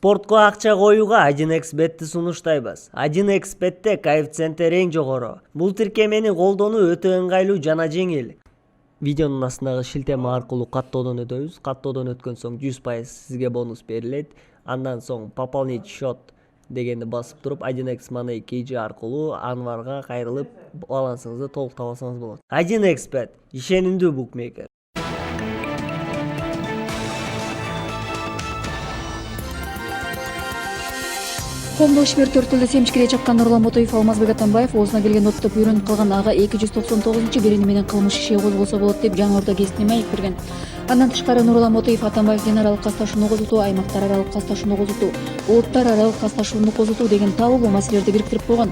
Спортко акча коюуга 1xbet'ти сунуштайбыз. 1xbet'те коэффициенти эң жогору. Бул тиркемени колдонуу өтө ыңгайлуу жана жеңил. Видеонун астындагы шилтеме аркылуу каттоодон өтөбүз. Каттоодон өткөн соң 100% сизге бонус берилет. Андан соң пополнить счет дегенди басып туруп 1x Money KG аркылуу Анварга кайрылып балансыңызды толуктап алсаңыз болот. 1xbet ишенимдүү букмекер. Коомдук ишмер төртөлдө семчикире чаккан Нурлан Мотоев Алмазбек Атамбаев оозуна келген оттоп үйрөнүп калган ага 299-берени менен кылмыш иши козголсо болот деп Жаңы Орда гезитине маек берген. Андан тышкары Нурлан Мотоев Атамбаев дин аралык касташууну козутуу, аймактар аралык касташууну козутуу, улуттар аралык касташууну козутуу деген таалуу маселелерди бириктирип койгон.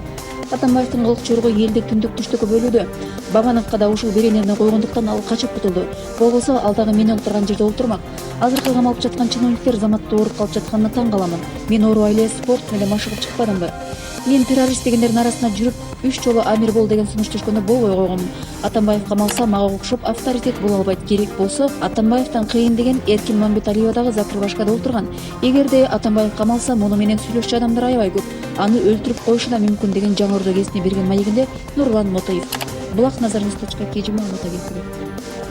Атамбаевдин кылык чорго элди түндүк түштүккө бөлүүдө. Бабановго да ушул беренелерин койгондуктан ал качып кутулду. Болбосо ал дагы мен отурган жерде отурмак. Азыркы камалып жаткан чиновниктер заматта ооруп калып жатканына таң каламын. Мен оорубай эле спорт менен машыгып чыкпадымбы? Мен террорист дегендердин арасына жүрүп 3 жолу Амир бол деген сунуш түшкөндө болбой койгонмун. Атамбаев камалса мага окшоп авторитет боло албайт. Керек болсо Атамбаевден кыйын деген Эркин Мамбеталиева дагы закрывашкада отурган. Эгерде Атамбаев камалса, муну менен сүйлөшчү адамдар аябай көп. Аны өлтүрүп коюшу да мүмкүн деген Жаңы Орда гезитине берген маегинде Нурлан Мотоев. Булак Назарыңыз.kg маалымат агенттиги.